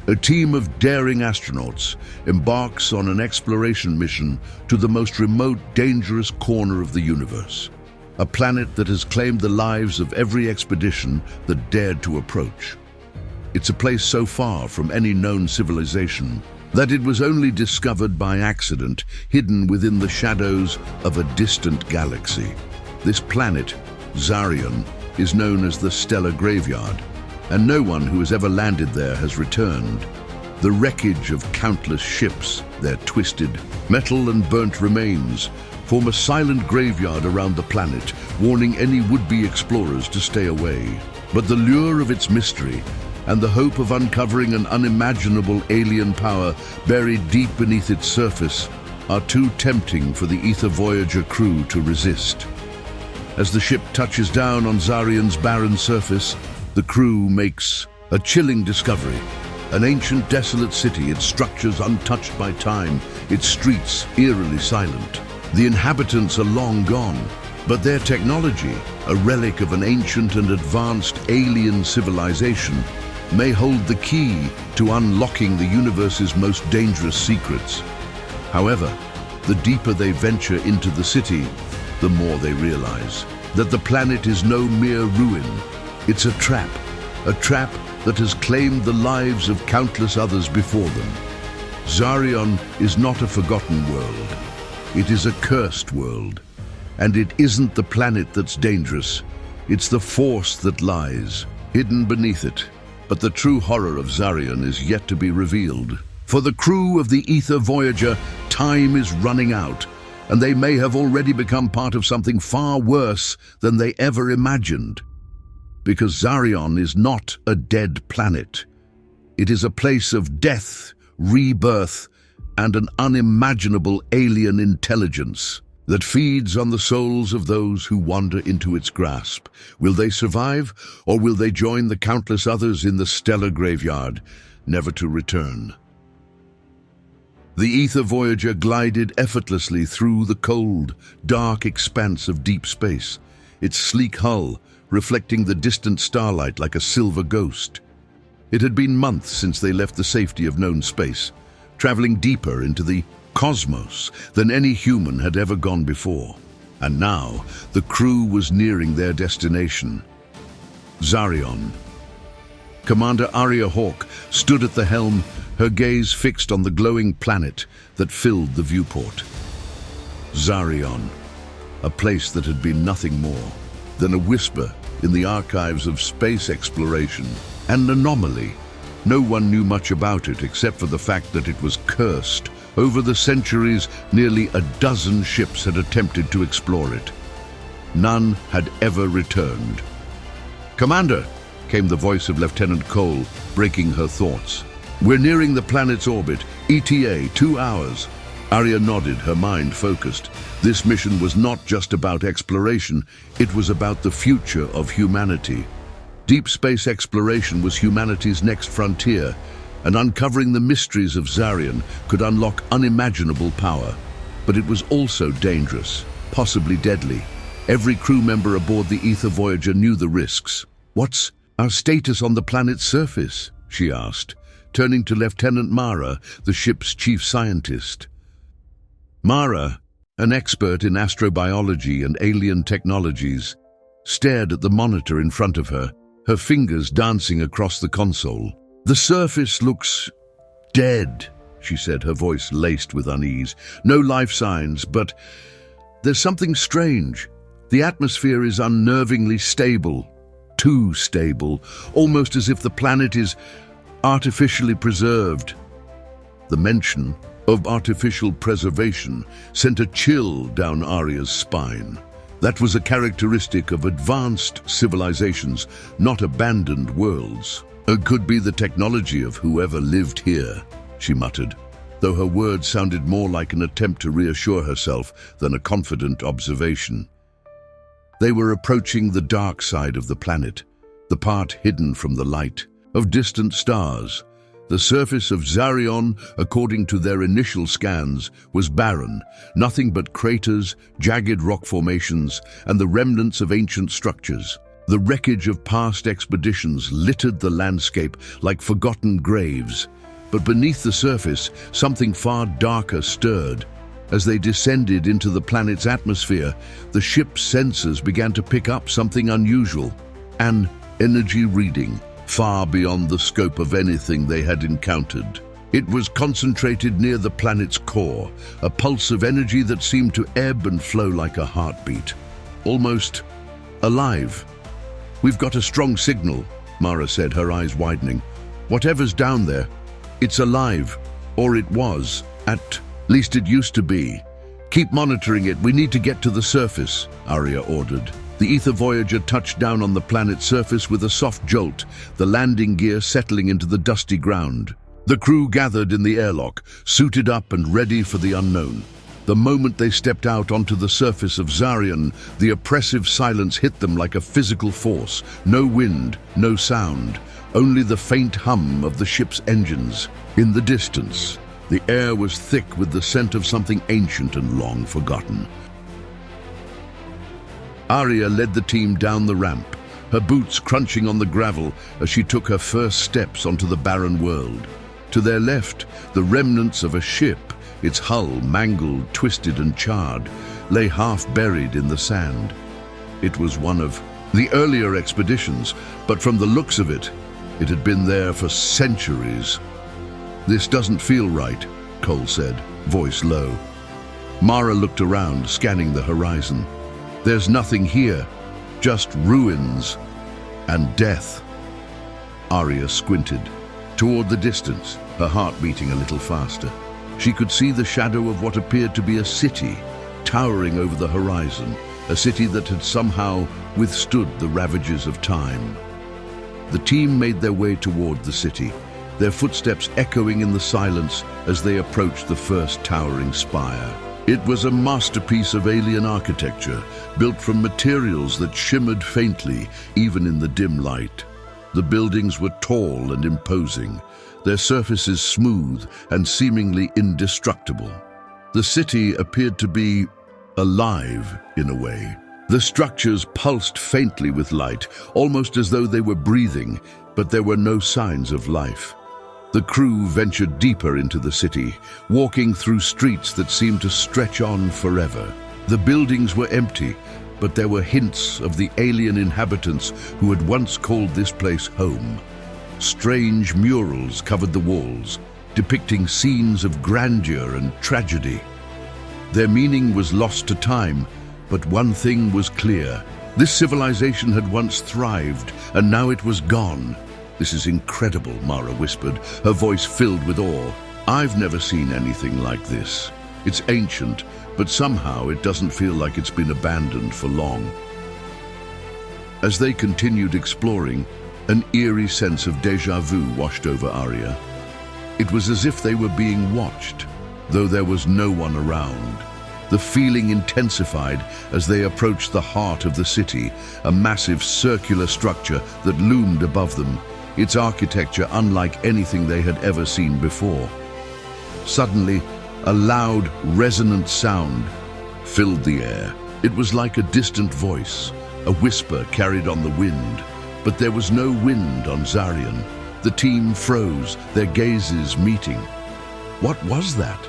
A team of daring astronauts embarks on an exploration mission to the most remote, dangerous corner of the universe. A planet that has claimed the lives of every expedition that dared to approach. It's a place so far from any known civilization that it was only discovered by accident, hidden within the shadows of a distant galaxy. This planet, Xarion, is known as the Stellar Graveyard, and no one who has ever landed there has returned. The wreckage of countless ships, their twisted, metal and burnt remains, form a silent graveyard around the planet, warning any would-be explorers to stay away. But the lure of its mystery and the hope of uncovering an unimaginable alien power buried deep beneath its surface are too tempting for the Aether Voyager crew to resist. As the ship touches down on Xarion's barren surface, the crew makes a chilling discovery. An ancient, desolate city, its structures untouched by time, its streets eerily silent. The inhabitants are long gone, but their technology, a relic of an ancient and advanced alien civilization, may hold the key to unlocking the universe's most dangerous secrets. However, the deeper they venture into the city, the more they realize that the planet is no mere ruin. It's a trap that has claimed the lives of countless others before them. Xarion is not a forgotten world. It is a cursed world. And it isn't the planet that's dangerous. It's the force that lies, hidden beneath it. But the true horror of Xarion is yet to be revealed. For the crew of the Aether Voyager, time is running out, and they may have already become part of something far worse than they ever imagined. Because Xarion is not a dead planet. It is a place of death, rebirth, and an unimaginable alien intelligence that feeds on the souls of those who wander into its grasp. Will they survive, or will they join the countless others in the stellar graveyard, never to return? The Aether Voyager glided effortlessly through the cold, dark expanse of deep space, its sleek hull reflecting the distant starlight like a silver ghost. It had been months since they left the safety of known space, traveling deeper into the cosmos than any human had ever gone before. And now, the crew was nearing their destination, Xarion. Commander Arya Hawk stood at the helm, her gaze fixed on the glowing planet that filled the viewport. Xarion, a place that had been nothing more than a whisper in the archives of space exploration, an anomaly. No one knew much about it except for the fact that it was cursed. Over the centuries, nearly a dozen ships had attempted to explore it. None had ever returned. "Commander," came the voice of Lieutenant Cole, breaking her thoughts. "We're nearing the planet's orbit. ETA, 2 hours." Arya nodded, her mind focused. This mission was not just about exploration, it was about the future of humanity. Deep space exploration was humanity's next frontier, and uncovering the mysteries of Xarion could unlock unimaginable power. But it was also dangerous, possibly deadly. Every crew member aboard the Aether Voyager knew the risks. "What's our status on the planet's surface?" she asked, turning to Lieutenant Mara, the ship's chief scientist. Mara, an expert in astrobiology and alien technologies, stared at the monitor in front of her, her fingers dancing across the console. "The surface looks dead," she said, her voice laced with unease. "No life signs, but there's something strange. The atmosphere is unnervingly stable, too stable, almost as if the planet is artificially preserved." The mention of artificial preservation sent a chill down Arya's spine. That was a characteristic of advanced civilizations, not abandoned worlds. "It could be the technology of whoever lived here," she muttered, though her words sounded more like an attempt to reassure herself than a confident observation. They were approaching the dark side of the planet, the part hidden from the light of distant stars. The surface of Xarion, according to their initial scans, was barren, nothing but craters, jagged rock formations, and the remnants of ancient structures. The wreckage of past expeditions littered the landscape like forgotten graves, But beneath the surface, something far darker stirred. As they descended into the planet's atmosphere, the ship's sensors began to pick up something unusual, an energy reading far beyond the scope of anything they had encountered. It was concentrated near the planet's core, a pulse of energy that seemed to ebb and flow like a heartbeat, almost alive. "We've got a strong signal," Mara said, her eyes widening. "Whatever's down there, it's alive, or it was, at least it used to be. Keep monitoring it, we need to get to the surface," Arya ordered. The Aether Voyager touched down on the planet's surface with a soft jolt, the landing gear settling into the dusty ground. The crew gathered in the airlock, suited up and ready for the unknown. The moment they stepped out onto the surface of Xarion, the oppressive silence hit them like a physical force. No wind, no sound, only the faint hum of the ship's engines. In the distance, the air was thick with the scent of something ancient and long forgotten. Arya led the team down the ramp, her boots crunching on the gravel as she took her first steps onto the barren world. To their left, the remnants of a ship, its hull mangled, twisted and charred, lay half buried in the sand. It was one of the earlier expeditions, but from the looks of it, it had been there for centuries. "This doesn't feel right," Cole said, voice low. Mara looked around, scanning the horizon. "There's nothing here, just ruins and death." Arya squinted toward the distance, her heart beating a little faster. She could see the shadow of what appeared to be a city towering over the horizon, a city that had somehow withstood the ravages of time. The team made their way toward the city, their footsteps echoing in the silence as they approached the first towering spire. It was a masterpiece of alien architecture, built from materials that shimmered faintly, even in the dim light. The buildings were tall and imposing, their surfaces smooth and seemingly indestructible. The city appeared to be alive in a way. The structures pulsed faintly with light, almost as though they were breathing, but there were no signs of life. The crew ventured deeper into the city, walking through streets that seemed to stretch on forever. The buildings were empty, but there were hints of the alien inhabitants who had once called this place home. Strange murals covered the walls, depicting scenes of grandeur and tragedy. Their meaning was lost to time, but one thing was clear. This civilization had once thrived, and now it was gone. "This is incredible," Mara whispered, her voice filled with awe. "I've never seen anything like this. It's ancient, but somehow it doesn't feel like it's been abandoned for long." As they continued exploring, an eerie sense of déjà vu washed over Arya. It was as if they were being watched, though there was no one around. The feeling intensified as they approached the heart of the city, a massive circular structure that loomed above them, its architecture unlike anything they had ever seen before. Suddenly, a loud, resonant sound filled the air. It was like a distant voice, a whisper carried on the wind. But there was no wind on Xarion. The team froze, their gazes meeting. What was that?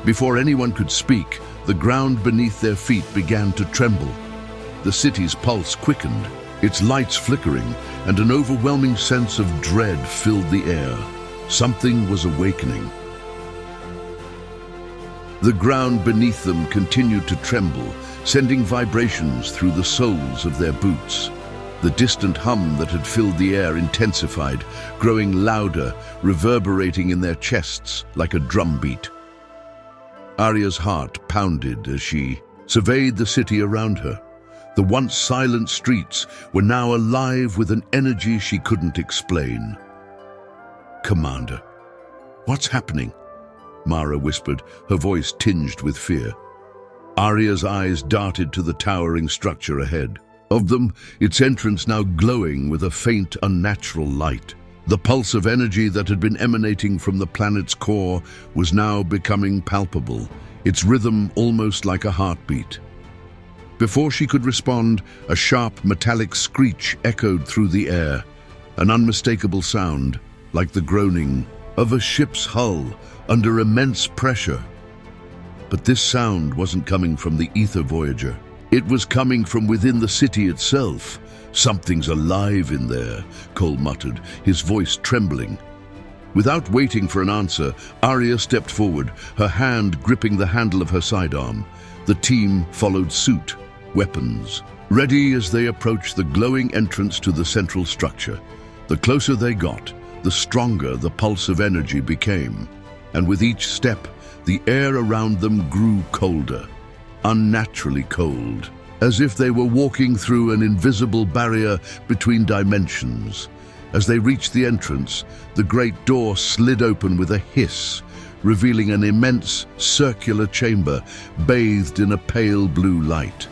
Before anyone could speak, the ground beneath their feet began to tremble. The city's pulse quickened, its lights flickering, and an overwhelming sense of dread filled the air. Something was awakening. The ground beneath them continued to tremble, sending vibrations through the soles of their boots. The distant hum that had filled the air intensified, growing louder, reverberating in their chests like a drumbeat. Arya's heart pounded as she surveyed the city around her. The once silent streets were now alive with an energy she couldn't explain. "Commander, what's happening?" Mara whispered, her voice tinged with fear. Arya's eyes darted to the towering structure ahead. Of them, its entrance now glowing with a faint, unnatural light. The pulse of energy that had been emanating from the planet's core was now becoming palpable, its rhythm almost like a heartbeat. Before she could respond, a sharp, metallic screech echoed through the air, an unmistakable sound, like the groaning of a ship's hull under immense pressure. But this sound wasn't coming from the Aether Voyager. It was coming from within the city itself. "Something's alive in there," Cole muttered, his voice trembling. Without waiting for an answer, Arya stepped forward, her hand gripping the handle of her sidearm. The team followed suit, weapons ready as they approached the glowing entrance to the central structure. The closer they got, the stronger the pulse of energy became. And with each step, the air around them grew colder, unnaturally cold, as if they were walking through an invisible barrier between dimensions. As they reached the entrance, the great door slid open with a hiss, revealing an immense circular chamber bathed in a pale blue light.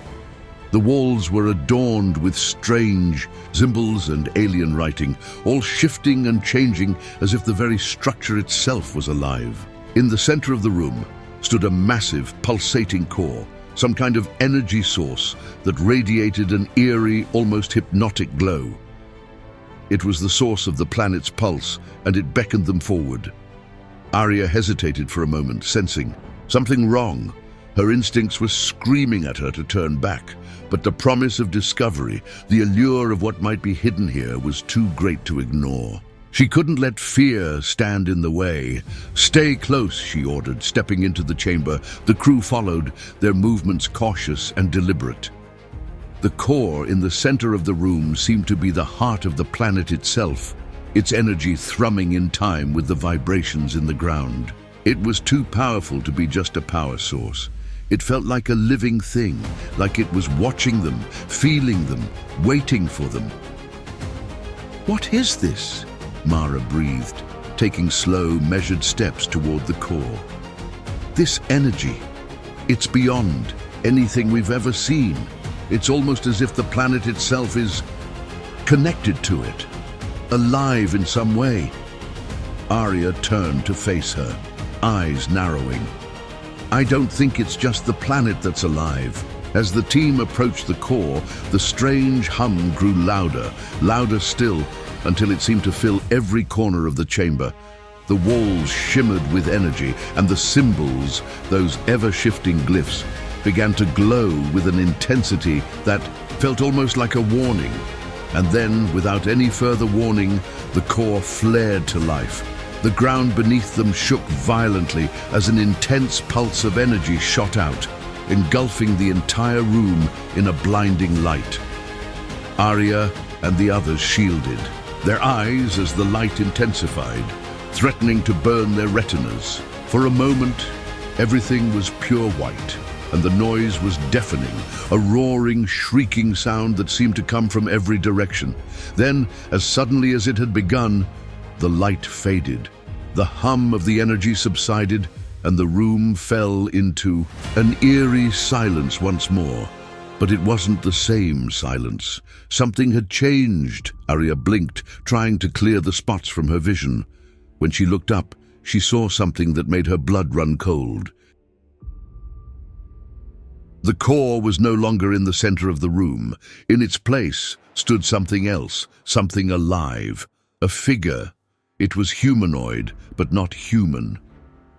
The walls were adorned with strange symbols and alien writing, all shifting and changing as if the very structure itself was alive. In the center of the room stood a massive, pulsating core, some kind of energy source that radiated an eerie, almost hypnotic glow. It was the source of the planet's pulse, and it beckoned them forward. Arya hesitated for a moment, sensing something wrong. Her instincts were screaming at her to turn back, but the promise of discovery, the allure of what might be hidden here, was too great to ignore. She couldn't let fear stand in the way. "Stay close," she ordered, stepping into the chamber. The crew followed, their movements cautious and deliberate. The core in the center of the room seemed to be the heart of the planet itself, its energy thrumming in time with the vibrations in the ground. It was too powerful to be just a power source. It felt like a living thing, like it was watching them, feeling them, waiting for them. "What is this?" Mara breathed, taking slow, measured steps toward the core. "This energy, it's beyond anything we've ever seen. It's almost as if the planet itself is connected to it, alive in some way." Arya turned to face her, eyes narrowing. "I don't think it's just the planet that's alive." As the team approached the core, the strange hum grew louder, louder still, until it seemed to fill every corner of the chamber. The walls shimmered with energy, and the symbols, those ever-shifting glyphs, began to glow with an intensity that felt almost like a warning. And then, without any further warning, the core flared to life. The ground beneath them shook violently as an intense pulse of energy shot out, engulfing the entire room in a blinding light. Arya and the others shielded, their eyes as the light intensified, threatening to burn their retinas. For a moment, everything was pure white, and the noise was deafening, a roaring, shrieking sound that seemed to come from every direction. Then, as suddenly as it had begun, the light faded. The hum of the energy subsided, and the room fell into an eerie silence once more. But it wasn't the same silence. Something had changed. Arya blinked, trying to clear the spots from her vision. When she looked up, she saw something that made her blood run cold. The core was no longer in the center of the room. In its place stood something else, something alive, a figure. It was humanoid, but not human.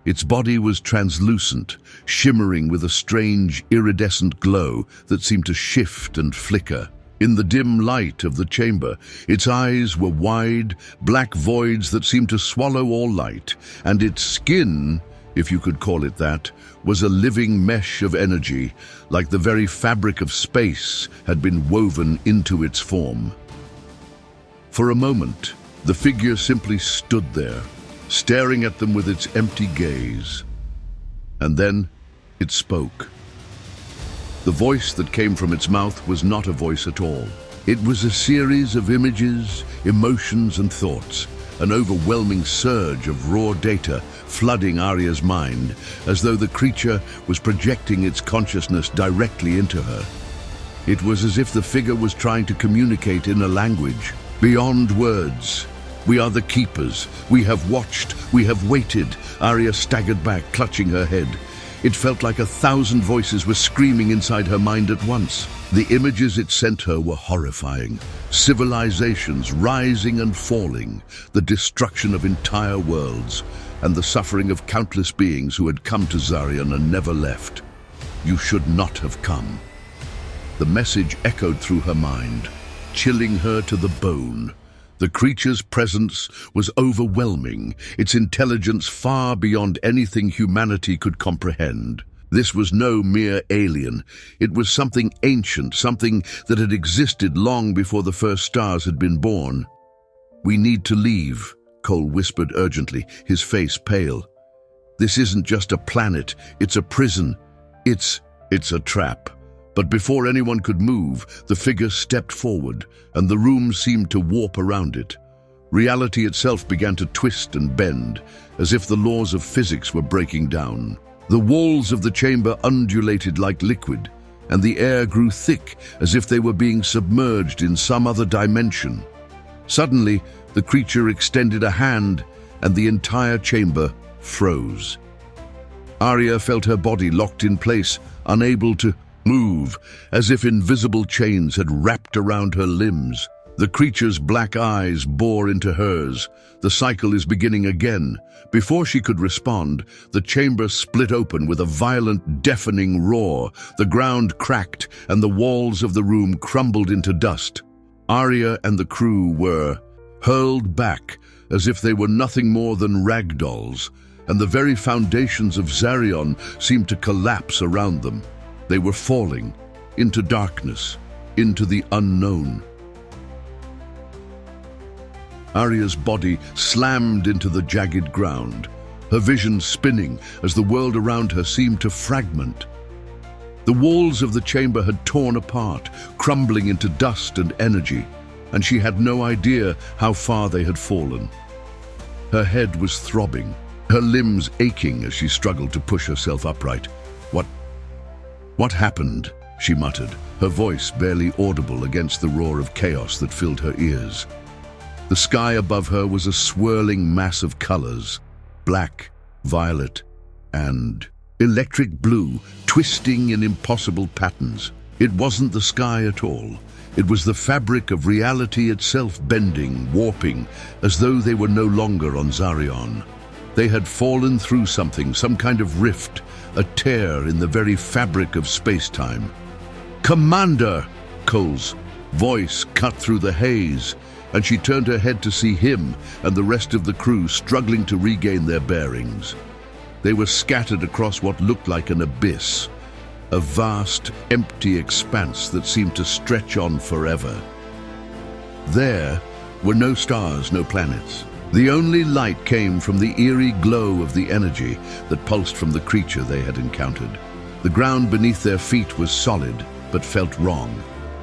Its body was translucent, shimmering with a strange, iridescent glow that seemed to shift and flicker. In the dim light of the chamber, its eyes were wide, black voids that seemed to swallow all light, and its skin, if you could call it that, was a living mesh of energy, like the very fabric of space had been woven into its form. For a moment, the figure simply stood there, staring at them with its empty gaze. And then it spoke. The voice that came from its mouth was not a voice at all. It was a series of images, emotions, and thoughts, an overwhelming surge of raw data flooding Arya's mind, as though the creature was projecting its consciousness directly into her. It was as if the figure was trying to communicate in a language beyond words. "We are the keepers. We have watched. We have waited." Arya staggered back, clutching her head. It felt like 1,000 voices were screaming inside her mind at once. The images it sent her were horrifying. Civilizations rising and falling, the destruction of entire worlds, and the suffering of countless beings who had come to Xarion and never left. You should not have come. The message echoed through her mind, chilling her to the bone. The creature's presence was overwhelming, its intelligence far beyond anything humanity could comprehend. This was no mere alien. It was something ancient, something that had existed long before the first stars had been born. "We need to leave," Cole whispered urgently, his face pale. "This isn't just a planet, it's a prison. It's a trap." But before anyone could move, the figure stepped forward, and the room seemed to warp around it. Reality itself began to twist and bend, as if the laws of physics were breaking down. The walls of the chamber undulated like liquid, and the air grew thick as if they were being submerged in some other dimension. Suddenly, the creature extended a hand, and the entire chamber froze. Arya felt her body locked in place, unable to move, as if invisible chains had wrapped around her limbs. The creature's black eyes bore into hers. The cycle is beginning again. Before she could respond, the chamber split open with a violent, deafening roar. The ground cracked, and the walls of the room crumbled into dust. Arya and the crew were hurled back, as if they were nothing more than rag dolls, and the very foundations of Xarion seemed to collapse around them. They were falling into darkness, into the unknown. Arya's body slammed into the jagged ground, her vision spinning as the world around her seemed to fragment. The walls of the chamber had torn apart, crumbling into dust and energy, and she had no idea how far they had fallen. Her head was throbbing, her limbs aching as she struggled to push herself upright. What happened?" she muttered, her voice barely audible against the roar of chaos that filled her ears. The sky above her was a swirling mass of colors, black, violet, and electric blue, twisting in impossible patterns. It wasn't the sky at all. It was the fabric of reality itself bending, warping, as though they were no longer on Xarion. They had fallen through something, some kind of rift, a tear in the very fabric of space-time. "Commander!" Cole's voice cut through the haze, and she turned her head to see him and the rest of the crew struggling to regain their bearings. They were scattered across what looked like an abyss, a vast, empty expanse that seemed to stretch on forever. There were no stars, no planets. The only light came from the eerie glow of the energy that pulsed from the creature they had encountered. The ground beneath their feet was solid, but felt wrong,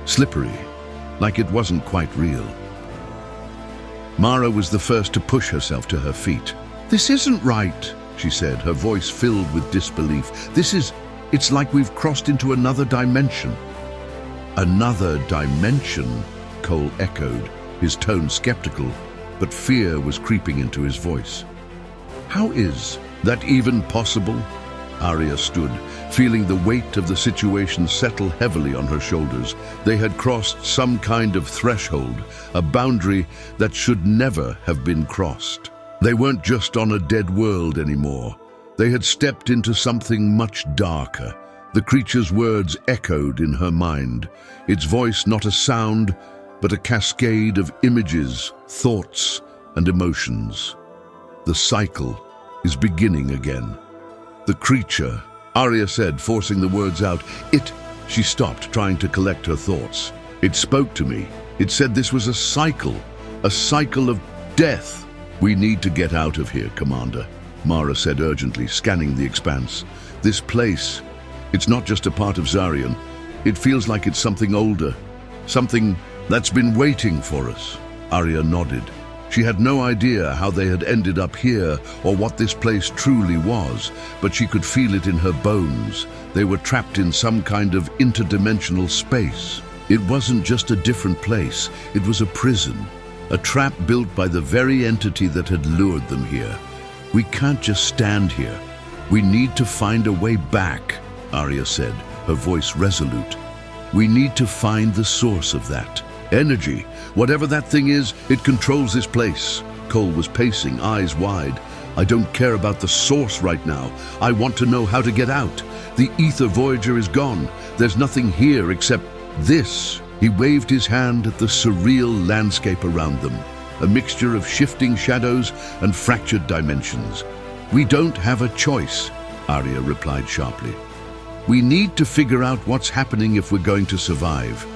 slippery, like it wasn't quite real. Mara was the first to push herself to her feet. "This isn't right," she said, her voice filled with disbelief. It's like we've crossed into another dimension." "Another dimension?" Cole echoed, his tone skeptical, but fear was creeping into his voice. "How is that even possible?" Arya stood, feeling the weight of the situation settle heavily on her shoulders. They had crossed some kind of threshold, a boundary that should never have been crossed. They weren't just on a dead world anymore. They had stepped into something much darker. The creature's words echoed in her mind, its voice not a sound, but a cascade of images, thoughts, and emotions. "The cycle is beginning again." "The creature," Arya said, forcing the words out. She stopped, trying to collect her thoughts. "It spoke to me. It said this was a cycle of death." "We need to get out of here, Commander," Mara said urgently, scanning the expanse. "This place, it's not just a part of Xarion. It feels like it's something older, something that's been waiting for us." Arya nodded. She had no idea how they had ended up here or what this place truly was, but she could feel it in her bones. They were trapped in some kind of interdimensional space. It wasn't just a different place, it was a prison, a trap built by the very entity that had lured them here. "We can't just stand here. We need to find a way back," Arya said, her voice resolute. We need to find the source of that energy. Whatever that thing is, it controls this place. Cole was pacing, eyes wide. I don't care about the source right now. I want to know how to get out. The Aether Voyager is gone. There's nothing here except this. He waved his hand at the surreal landscape around them, a mixture of shifting shadows and fractured dimensions. We don't have a choice, Arya replied sharply. We need to figure out what's happening if we're going to survive.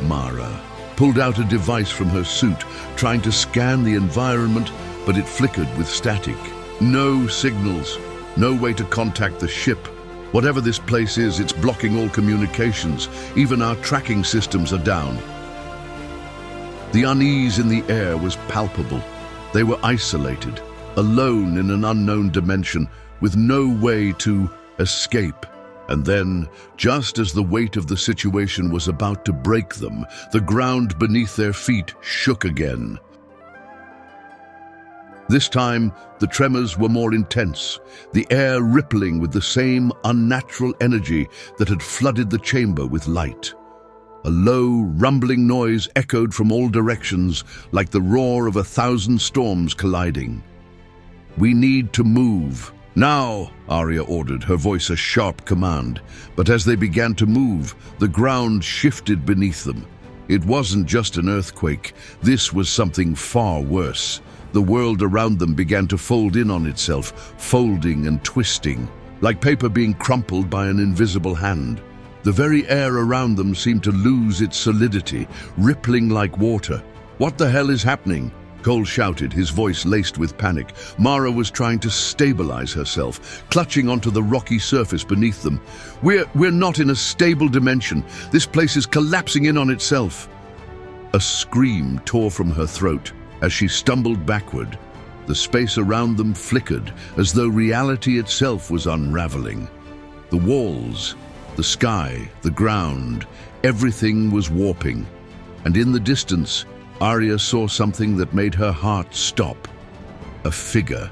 Mara pulled out a device from her suit, trying to scan the environment, but it flickered with static. No signals, no way to contact the ship. Whatever this place is, it's blocking all communications. Even our tracking systems are down. The unease in the air was palpable. They were isolated, alone in an unknown dimension, with no way to escape. And then, just as the weight of the situation was about to break them, the ground beneath their feet shook again. This time, the tremors were more intense, the air rippling with the same unnatural energy that had flooded the chamber with light. A low, rumbling noise echoed from all directions, like the roar of 1,000 storms colliding. "We need to move. Now," Arya ordered, her voice a sharp command. But as they began to move, the ground shifted beneath them. It wasn't just an earthquake. This was something far worse. The world around them began to fold in on itself, folding and twisting, like paper being crumpled by an invisible hand. The very air around them seemed to lose its solidity, rippling like water. "What the hell is happening?" Cole shouted, his voice laced with panic. Mara was trying to stabilize herself, clutching onto the rocky surface beneath them. We're not in a stable dimension. This place is collapsing in on itself." A scream tore from her throat as she stumbled backward. The space around them flickered, as though reality itself was unraveling. The walls, the sky, the ground, everything was warping. And in the distance, Arya saw something that made her heart stop. A figure,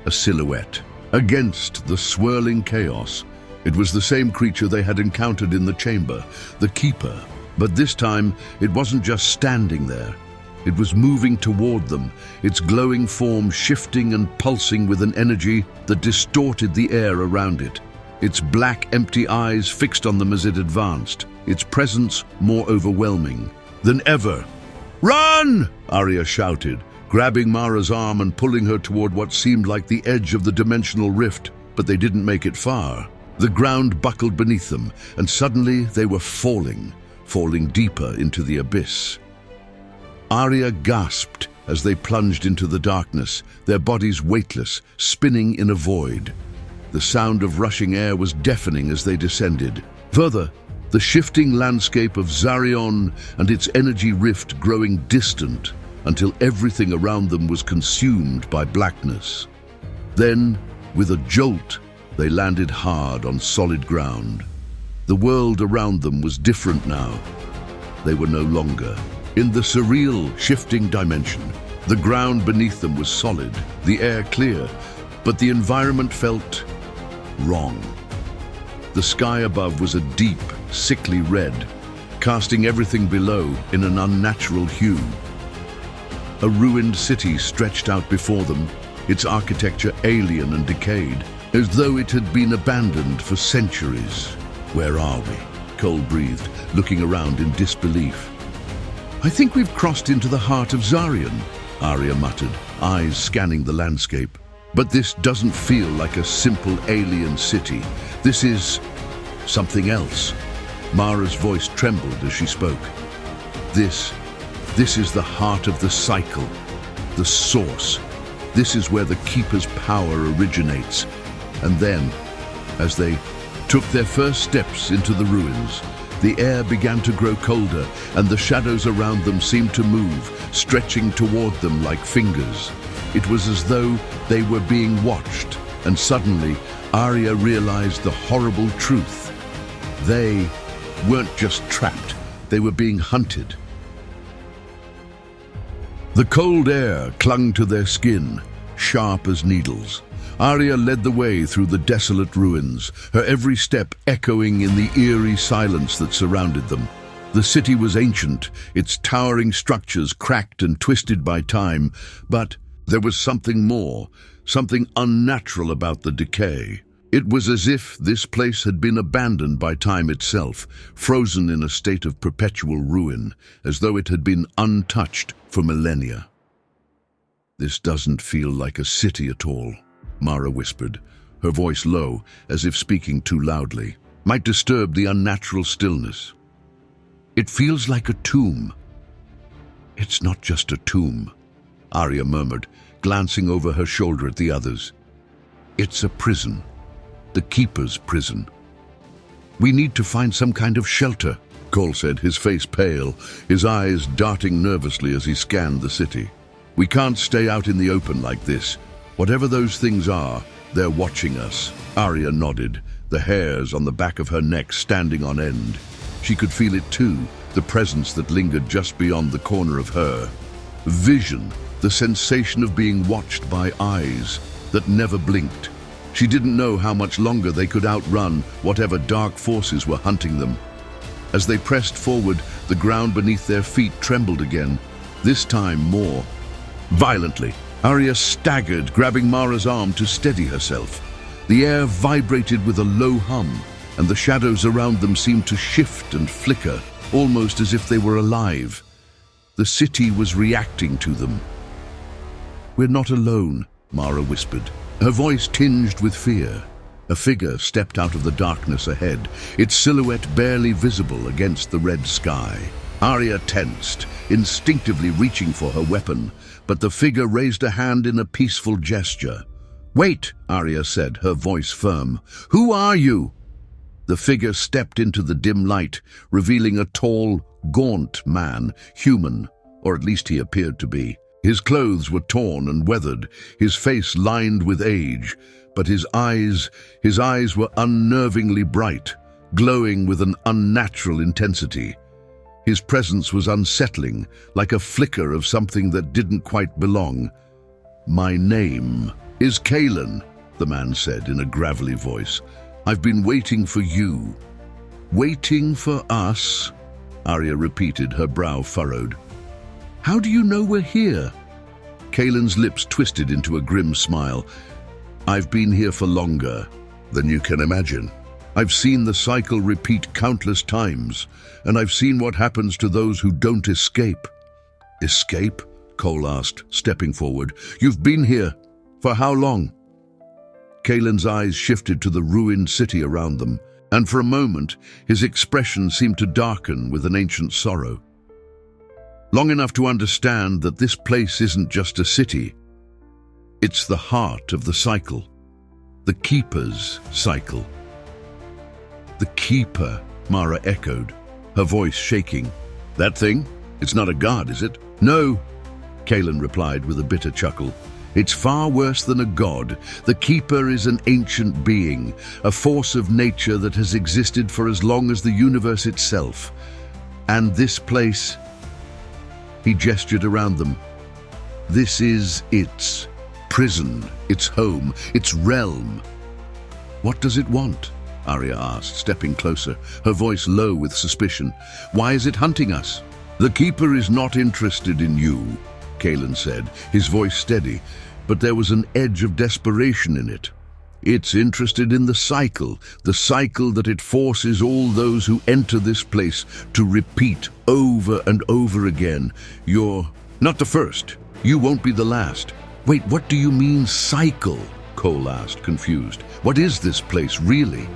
a silhouette, against the swirling chaos. It was the same creature they had encountered in the chamber, the Keeper. But this time, it wasn't just standing there. It was moving toward them, its glowing form shifting and pulsing with an energy that distorted the air around it. Its black, empty eyes fixed on them as it advanced, its presence more overwhelming than ever. "Run!" Arya shouted, grabbing Mara's arm and pulling her toward what seemed like the edge of the dimensional rift, but they didn't make it far. The ground buckled beneath them, and suddenly they were falling deeper into the abyss. Arya gasped as they plunged into the darkness, their bodies weightless, spinning in a void. The sound of rushing air was deafening as they descended. Further, the shifting landscape of Xarion and its energy rift growing distant until everything around them was consumed by blackness. Then, with a jolt, they landed hard on solid ground. The world around them was different now. They were no longer in the surreal, shifting dimension. The ground beneath them was solid, the air clear, but the environment felt wrong. The sky above was a deep, sickly red, casting everything below in an unnatural hue. A ruined city stretched out before them, its architecture alien and decayed, as though it had been abandoned for centuries. "Where are we?" Cole breathed, looking around in disbelief. "I think we've crossed into the heart of Xarion," Arya muttered, eyes scanning the landscape. "But this doesn't feel like a simple alien city. This is something else." Mara's voice trembled as she spoke. This is the heart of the cycle, the source. This is where the Keeper's power originates." And then, as they took their first steps into the ruins, the air began to grow colder, and the shadows around them seemed to move, stretching toward them like fingers. It was as though they were being watched, and suddenly Arya realized the horrible truth. They weren't just trapped, they were being hunted. The cold air clung to their skin, sharp as needles. Arya led the way through the desolate ruins, her every step echoing in the eerie silence that surrounded them. The city was ancient, its towering structures cracked and twisted by time, but there was something more, something unnatural about the decay. It was as if this place had been abandoned by time itself, frozen in a state of perpetual ruin, as though it had been untouched for millennia. "This doesn't feel like a city at all," Mara whispered, her voice low, as if speaking too loudly. Might disturb the unnatural stillness. "It feels like a tomb." "It's not just a tomb," Arya murmured, glancing over her shoulder at the others. "It's a prison. The Keeper's prison." "We need to find some kind of shelter," Cole said, his face pale, his eyes darting nervously as he scanned the city. "We can't stay out in the open like this. Whatever those things are, they're watching us." Arya nodded, the hairs on the back of her neck standing on end. She could feel it too, the presence that lingered just beyond the corner of her. Vision, the sensation of being watched by eyes that never blinked. She didn't know how much longer they could outrun whatever dark forces were hunting them. As they pressed forward, the ground beneath their feet trembled again, this time more violently. Arya staggered, grabbing Mara's arm to steady herself. The air vibrated with a low hum, and the shadows around them seemed to shift and flicker, almost as if they were alive. The city was reacting to them. "We're not alone," Mara whispered, her voice tinged with fear. A figure stepped out of the darkness ahead, its silhouette barely visible against the red sky. Arya tensed, instinctively reaching for her weapon, but the figure raised a hand in a peaceful gesture. "Wait," Arya said, her voice firm. "Who are you?" The figure stepped into the dim light, revealing a tall, gaunt man, human, or at least he appeared to be. His clothes were torn and weathered, his face lined with age, but his eyes were unnervingly bright, glowing with an unnatural intensity. His presence was unsettling, like a flicker of something that didn't quite belong. "My name is Kalen," the man said in a gravelly voice. "I've been waiting for you." "Waiting for us?" Arya repeated, her brow furrowed. "How do you know we're here?" Kalen's lips twisted into a grim smile. "I've been here for longer than you can imagine. I've seen the cycle repeat countless times, and I've seen what happens to those who don't escape." "Escape?" Cole asked, stepping forward. "You've been here. For how long?" Kalen's eyes shifted to the ruined city around them, and for a moment his expression seemed to darken with an ancient sorrow. "Long enough to understand that this place isn't just a city. It's the heart of the cycle. The Keeper's cycle." "The Keeper," Mara echoed, her voice shaking. "That thing? It's not a god, is it?" "No," Kalen replied with a bitter chuckle. "It's far worse than a god. The Keeper is an ancient being, a force of nature that has existed for as long as the universe itself. And this place," he gestured around them, "this is its prison, its home, its realm." "What does it want?" Arya asked, stepping closer, her voice low with suspicion. "Why is it hunting us?" "The Keeper is not interested in you," Kalen said, his voice steady, but there was an edge of desperation in it. "It's interested in the cycle that it forces all those who enter this place to repeat over and over again. You're not the first. You won't be the last." "Wait, what do you mean, cycle?" Cole asked, confused. "What is this place, really?"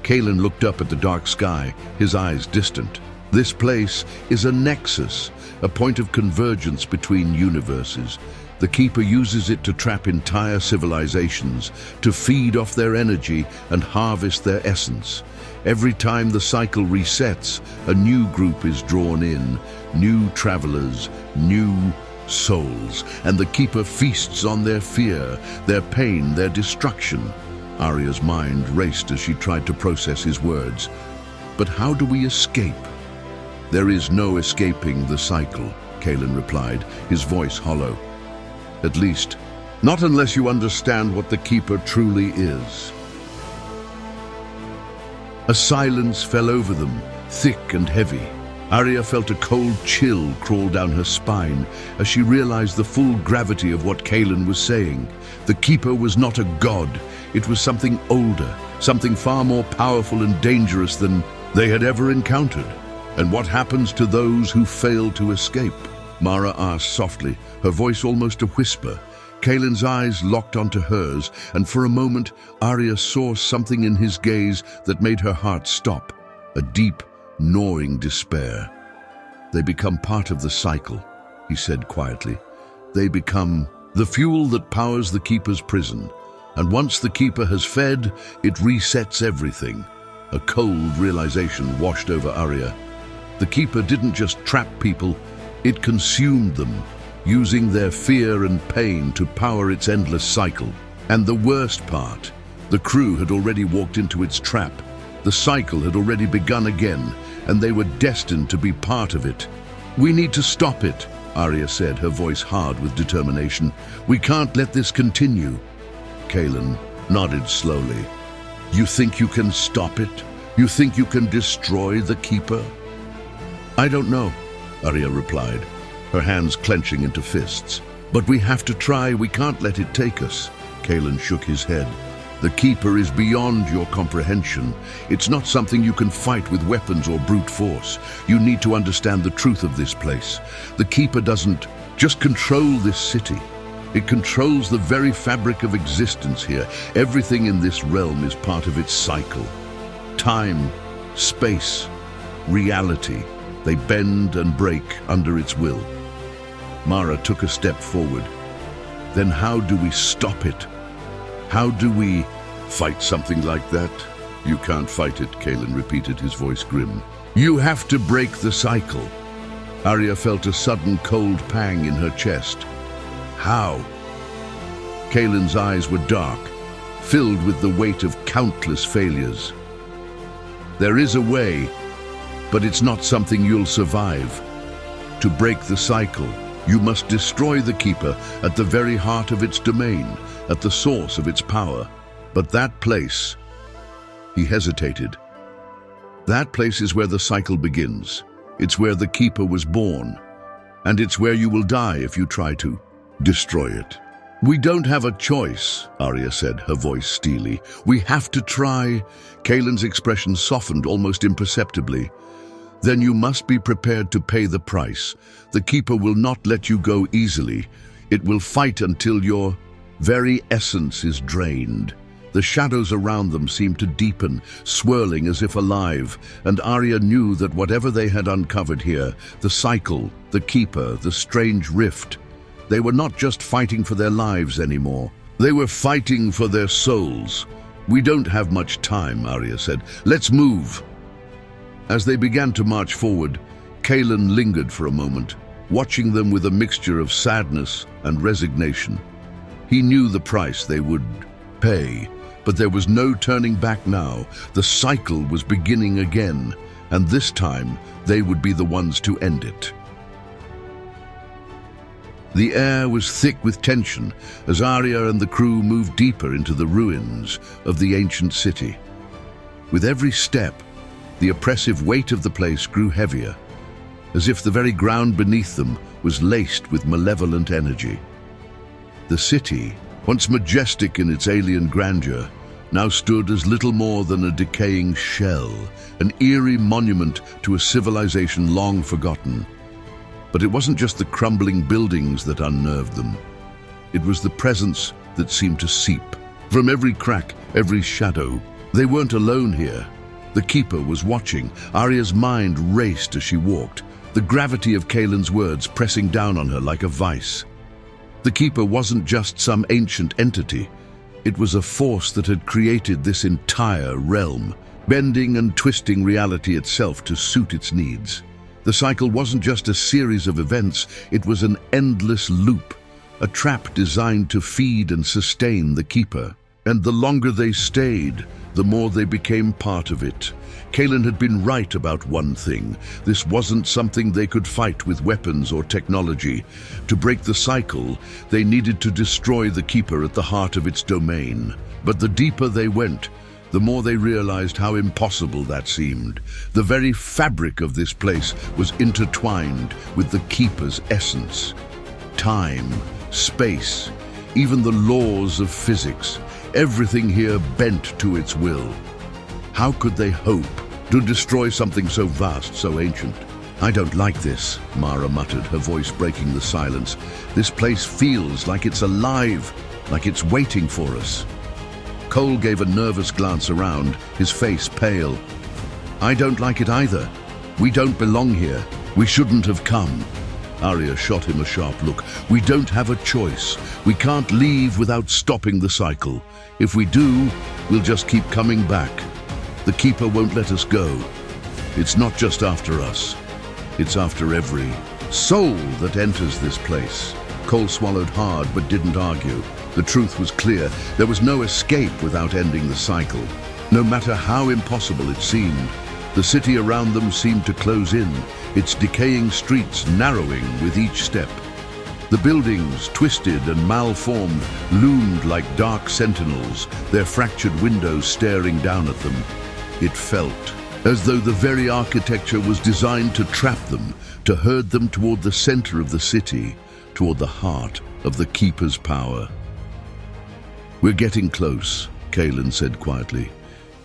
Kalen looked up at the dark sky, his eyes distant. "This place is a nexus, a point of convergence between universes. The Keeper uses it to trap entire civilizations, to feed off their energy and harvest their essence. Every time the cycle resets, a new group is drawn in, new travelers, new souls, and the Keeper feasts on their fear, their pain, their destruction." Arya's mind raced as she tried to process his words. "But how do we escape?" "There is no escaping the cycle," Kalen replied, his voice hollow. "At least, Not unless you understand what the Keeper truly is. A silence fell over them, thick and heavy. Arya felt a cold chill crawl down her spine as she realized the full gravity of what Kaelin was saying. The Keeper was not a god. It was something older, something far more powerful and dangerous than they had ever encountered. And what happens to those who fail to escape? Mara asked softly, her voice almost a whisper. Kaelin's eyes locked onto hers, and for a moment, Arya saw something in his gaze that made her heart stop. A deep, gnawing despair. They become part of the cycle, he said quietly. They become the fuel that powers the Keeper's prison. And once the Keeper has fed, it resets everything. A cold realization washed over Arya. The Keeper didn't just trap people, it consumed them, using their fear and pain to power its endless cycle. And the worst part, the crew had already walked into its trap. The cycle had already begun again, and they were destined to be part of it. "We need to stop it," Arya said, her voice hard with determination. "We can't let this continue." Kaelin nodded slowly. "You think you can stop it? You think you can destroy the Keeper?" "I don't know," Arya replied, her hands clenching into fists. "But we have to try. We can't let it take us." Kaelin shook his head. "The Keeper is beyond your comprehension. It's not something you can fight with weapons or brute force. You need to understand the truth of this place. The Keeper doesn't just control this city. It controls the very fabric of existence here. Everything in this realm is part of its cycle. Time, space, reality. They bend and break under its will." Mara took a step forward. "Then how do we stop it? How do we fight something like that?" "You can't fight it," Kaelin repeated, his voice grim. "You have to break the cycle." Arya felt a sudden cold pang in her chest. "How?" Kaelin's eyes were dark, filled with the weight of countless failures. "There is a way, but it's not something you'll survive. To break the cycle, you must destroy the Keeper at the very heart of its domain, at the source of its power. But that place..." He hesitated. "That place is where the cycle begins. It's where the Keeper was born. And it's where you will die if you try to destroy it." "We don't have a choice," Arya said, her voice steely. "We have to try." Kaelin's expression softened almost imperceptibly. "Then you must be prepared to pay the price. The Keeper will not let you go easily. It will fight until your very essence is drained." The shadows around them seemed to deepen, swirling as if alive, and Arya knew that whatever they had uncovered here, the cycle, the Keeper, the strange rift, they were not just fighting for their lives anymore. They were fighting for their souls. "We don't have much time," Arya said. "Let's move." As they began to march forward, Kaelin lingered for a moment, watching them with a mixture of sadness and resignation. He knew the price they would pay, but there was no turning back now. The cycle was beginning again, and this time they would be the ones to end it. The air was thick with tension as Arya and the crew moved deeper into the ruins of the ancient city. With every step, the oppressive weight of the place grew heavier, as if the very ground beneath them was laced with malevolent energy. The city, once majestic in its alien grandeur, now stood as little more than a decaying shell, an eerie monument to a civilization long forgotten. But it wasn't just the crumbling buildings that unnerved them. It was the presence that seemed to seep from every crack, every shadow. They weren't alone here. The Keeper was watching. Arya's mind raced as she walked, the gravity of Kaelin's words pressing down on her like a vice. The Keeper wasn't just some ancient entity. It was a force that had created this entire realm, bending and twisting reality itself to suit its needs. The cycle wasn't just a series of events, it was an endless loop, a trap designed to feed and sustain the Keeper. And the longer they stayed, the more they became part of it. Kalen had been right about one thing. This wasn't something they could fight with weapons or technology. To break the cycle, they needed to destroy the Keeper at the heart of its domain. But the deeper they went, the more they realized how impossible that seemed. The very fabric of this place was intertwined with the Keeper's essence. Time, space, even the laws of physics, everything here bent to its will. How could they hope to destroy something so vast, so ancient? "I don't like this," Mara muttered, her voice breaking the silence. "This place feels like it's alive, like it's waiting for us." Cole gave a nervous glance around, his face pale. "I don't like it either. We don't belong here. We shouldn't have come." Arya shot him a sharp look. "We don't have a choice. We can't leave without stopping the cycle. If we do, we'll just keep coming back. The Keeper won't let us go. It's not just after us. It's after every soul that enters this place." Cole swallowed hard but didn't argue. The truth was clear. There was no escape without ending the cycle. No matter how impossible it seemed, the city around them seemed to close in, its decaying streets narrowing with each step. The buildings, twisted and malformed, loomed like dark sentinels, their fractured windows staring down at them. It felt as though the very architecture was designed to trap them, to herd them toward the center of the city, toward the heart of the Keeper's power. "We're getting close," Kalen said quietly,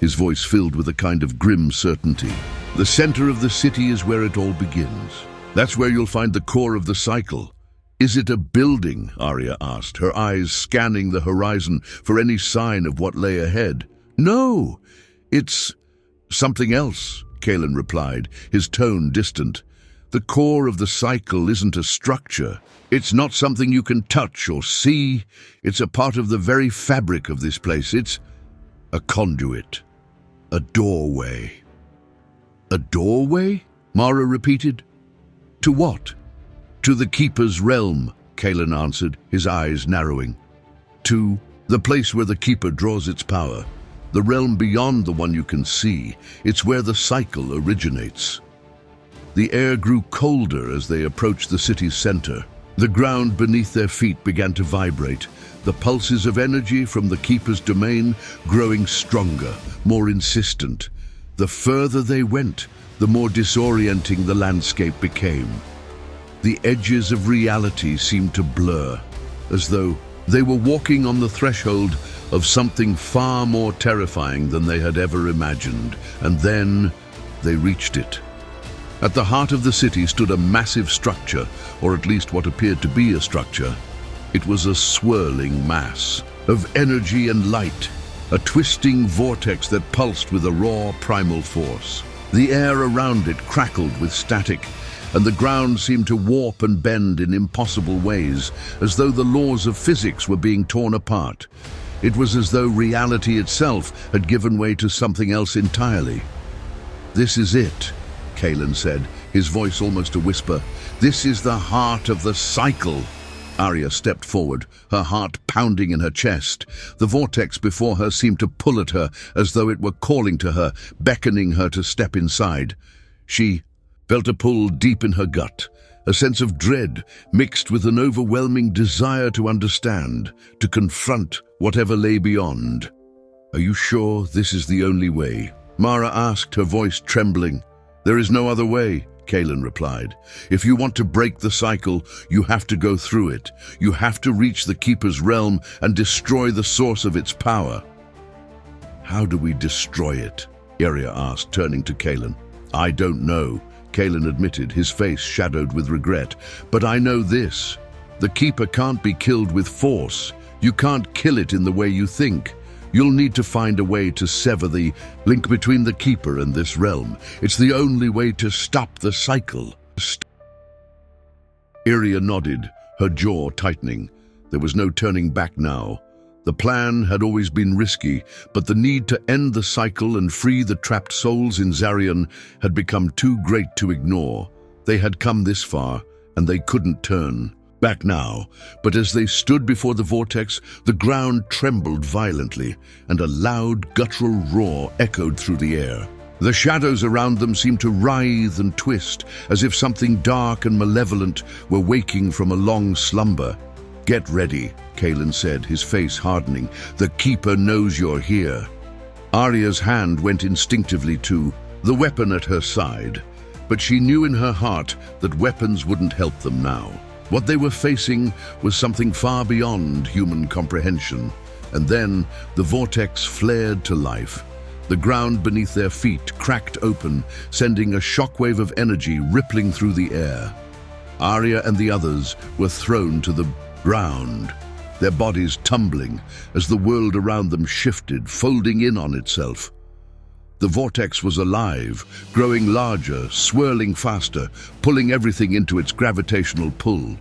his voice filled with a kind of grim certainty. "The center of the city is where it all begins. That's where you'll find the core of the cycle." "Is it a building?" Arya asked, her eyes scanning the horizon for any sign of what lay ahead. "No, it's something else," Kalen replied, his tone distant. "The core of the cycle isn't a structure. It's not something you can touch or see. It's a part of the very fabric of this place. It's a conduit, a doorway." "A doorway?" Mara repeated. "To what?" "To the Keeper's realm," Kalen answered, his eyes narrowing. "To the place where the Keeper draws its power. The realm beyond the one you can see. It's where the cycle originates." The air grew colder as they approached the city's center. The ground beneath their feet began to vibrate, the pulses of energy from the Keeper's domain growing stronger, more insistent. The further they went, the more disorienting the landscape became. The edges of reality seemed to blur, as though they were walking on the threshold of something far more terrifying than they had ever imagined. And then they reached it. At the heart of the city stood a massive structure, or at least what appeared to be a structure. It was a swirling mass of energy and light, a twisting vortex that pulsed with a raw primal force. The air around it crackled with static, and the ground seemed to warp and bend in impossible ways, as though the laws of physics were being torn apart. It was as though reality itself had given way to something else entirely. "This is it," Kalen said, his voice almost a whisper. "This is the heart of the cycle." Arya stepped forward, her heart pounding in her chest. The vortex before her seemed to pull at her, as though it were calling to her, beckoning her to step inside. She felt a pull deep in her gut, a sense of dread mixed with an overwhelming desire to understand, to confront whatever lay beyond. "Are you sure this is the only way?" Mara asked, her voice trembling. "There is no other way," Kalen replied. "If you want to break the cycle, you have to go through it. You have to reach the Keeper's realm and destroy the source of its power." "How do we destroy it?" Arya asked, turning to Kalen. "I don't know," Kalen admitted, his face shadowed with regret. "But I know this. The Keeper can't be killed with force. You can't kill it in the way you think. You'll need to find a way to sever the link between the Keeper and this realm. It's the only way to stop the cycle." Arya nodded, her jaw tightening. There was no turning back now. The plan had always been risky, but the need to end the cycle and free the trapped souls in Xarion had become too great to ignore. They had come this far, and they couldn't turn. Back now, but as they stood before the vortex, the ground trembled violently, and a loud guttural roar echoed through the air. The shadows around them seemed to writhe and twist, as if something dark and malevolent were waking from a long slumber. "Get ready," Kalen said, his face hardening. "The Keeper knows you're here." Arya's hand went instinctively to the weapon at her side, but she knew in her heart that weapons wouldn't help them now. What they were facing was something far beyond human comprehension. And then the vortex flared to life. The ground beneath their feet cracked open, sending a shockwave of energy rippling through the air. Arya and the others were thrown to the ground, their bodies tumbling as the world around them shifted, folding in on itself. The vortex was alive, growing larger, swirling faster, pulling everything into its gravitational pull.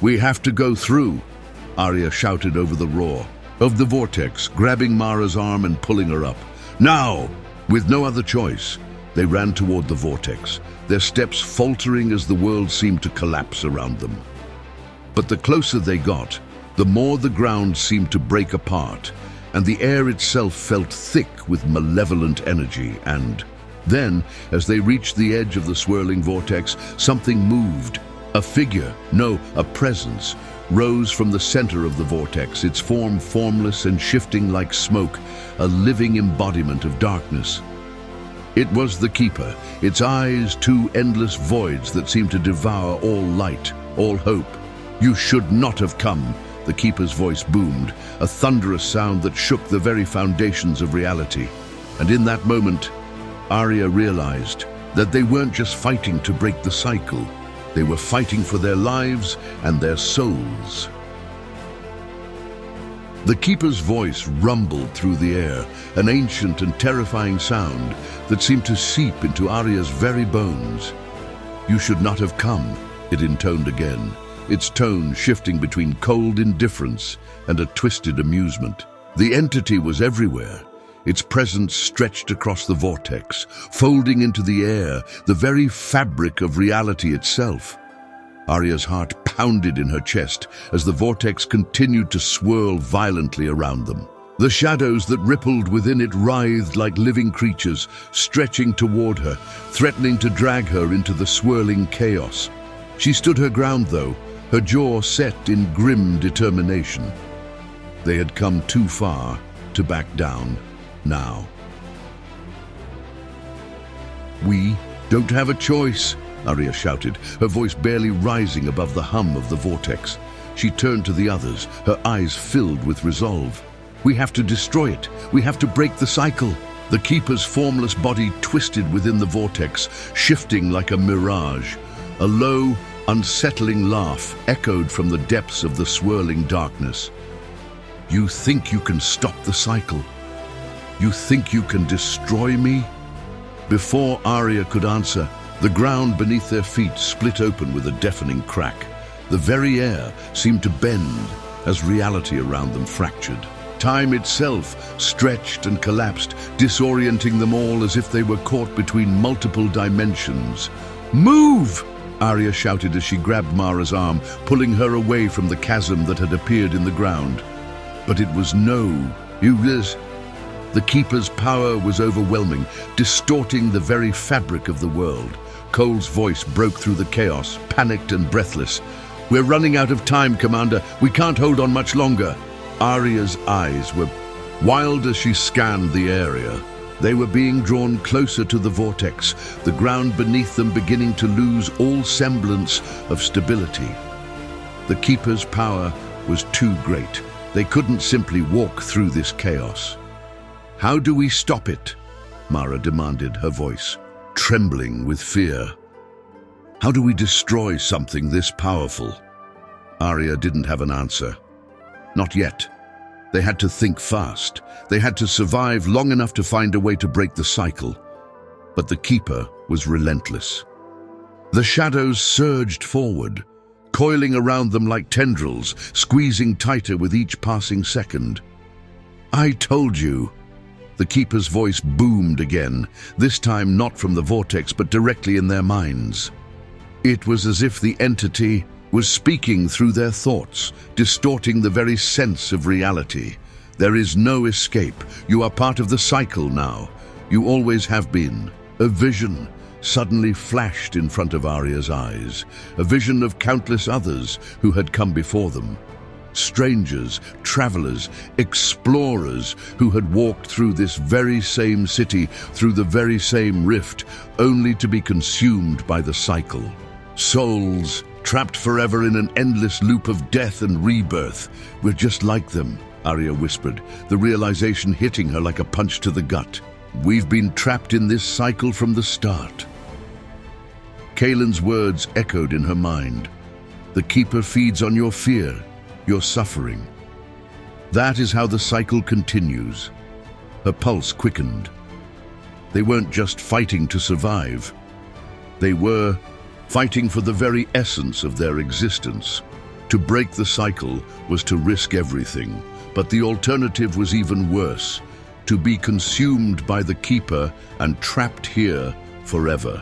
"We have to go through," Arya shouted over the roar of the vortex, grabbing Mara's arm and pulling her up. "Now!" With no other choice, they ran toward the vortex, their steps faltering as the world seemed to collapse around them. But the closer they got, the more the ground seemed to break apart, and the air itself felt thick with malevolent energy. And then, as they reached the edge of the swirling vortex, something moved. A figure, no, a presence, rose from the center of the vortex, its form formless and shifting like smoke, a living embodiment of darkness. It was the Keeper, its eyes two endless voids that seemed to devour all light, all hope. "You should not have come," the Keeper's voice boomed, a thunderous sound that shook the very foundations of reality. And in that moment, Arya realized that they weren't just fighting to break the cycle. They were fighting for their lives and their souls. The Keeper's voice rumbled through the air, an ancient and terrifying sound that seemed to seep into Arya's very bones. "You should not have come," it intoned again, its tone shifting between cold indifference and a twisted amusement. The entity was everywhere. Its presence stretched across the vortex, folding into the air, the very fabric of reality itself. Arya's heart pounded in her chest as the vortex continued to swirl violently around them. The shadows that rippled within it writhed like living creatures, stretching toward her, threatening to drag her into the swirling chaos. She stood her ground, though, her jaw set in grim determination. They had come too far to back down now. "We don't have a choice," Arya shouted, her voice barely rising above the hum of the vortex. She turned to the others, her eyes filled with resolve. "We have to destroy it. We have to break the cycle." The Keeper's formless body twisted within the vortex, shifting like a mirage. A low, unsettling laugh echoed from the depths of the swirling darkness. "You think you can stop the cycle? You think you can destroy me?" Before Arya could answer, the ground beneath their feet split open with a deafening crack. The very air seemed to bend as reality around them fractured. Time itself stretched and collapsed, disorienting them all as if they were caught between multiple dimensions. "Move!" Arya shouted as she grabbed Mara's arm, pulling her away from the chasm that had appeared in the ground. But it was no use. The Keeper's power was overwhelming, distorting the very fabric of the world. Cole's voice broke through the chaos, panicked and breathless. "We're running out of time, Commander. We can't hold on much longer." Arya's eyes were wild as she scanned the area. They were being drawn closer to the vortex, the ground beneath them beginning to lose all semblance of stability. The Keeper's power was too great. They couldn't simply walk through this chaos. "How do we stop it?" Mara demanded, her voice trembling with fear. "How do we destroy something this powerful?" Arya didn't have an answer. Not yet. They had to think fast. They had to survive long enough to find a way to break the cycle. But the Keeper was relentless. The shadows surged forward, coiling around them like tendrils, squeezing tighter with each passing second. "I told you." The Keeper's voice boomed again, this time not from the vortex but directly in their minds. It was as if the entity was speaking through their thoughts, distorting the very sense of reality. There is no escape. You are part of the cycle now. You always have been. A vision suddenly flashed in front of Arya's eyes, a vision of countless others who had come before them. Strangers, travelers, explorers who had walked through this very same city, through the very same rift, only to be consumed by the cycle. Souls trapped forever in an endless loop of death and rebirth. We're just like them, Arya whispered, the realization hitting her like a punch to the gut. We've been trapped in this cycle from the start. Kaelin's words echoed in her mind. The Keeper feeds on your fear, your suffering. That is how the cycle continues. Her pulse quickened. They weren't just fighting to survive. They were fighting for the very essence of their existence. To break the cycle was to risk everything, but the alternative was even worse, to be consumed by the Keeper and trapped here forever.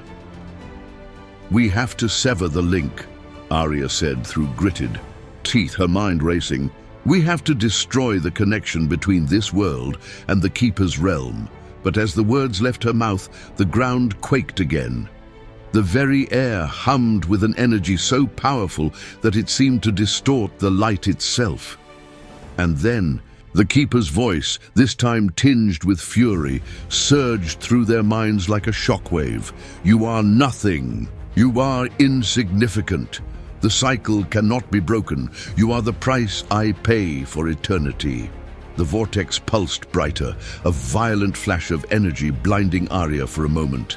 We have to sever the link, Arya said through gritted teeth, her mind racing. We have to destroy the connection between this world and the Keeper's realm. But as the words left her mouth, the ground quaked again. The very air hummed with an energy so powerful that it seemed to distort the light itself. And then, the Keeper's voice, this time tinged with fury, surged through their minds like a shockwave. You are nothing. You are insignificant. The cycle cannot be broken. You are the price I pay for eternity. The vortex pulsed brighter, a violent flash of energy blinding Arya for a moment.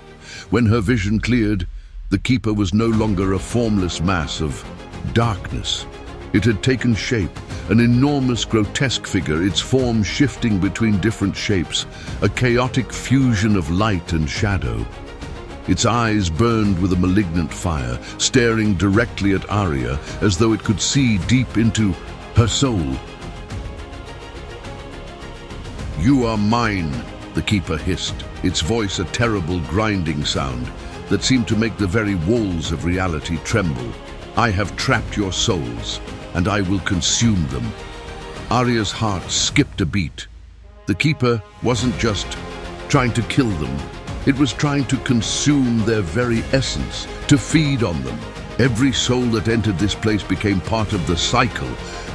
When her vision cleared, the Keeper was no longer a formless mass of darkness. It had taken shape, an enormous, grotesque figure, its form shifting between different shapes, a chaotic fusion of light and shadow. Its eyes burned with a malignant fire, staring directly at Arya as though it could see deep into her soul. You are mine, the Keeper hissed, its voice a terrible grinding sound that seemed to make the very walls of reality tremble. I have trapped your souls, and I will consume them. Arya's heart skipped a beat. The Keeper wasn't just trying to kill them. It was trying to consume their very essence, to feed on them. Every soul that entered this place became part of the cycle.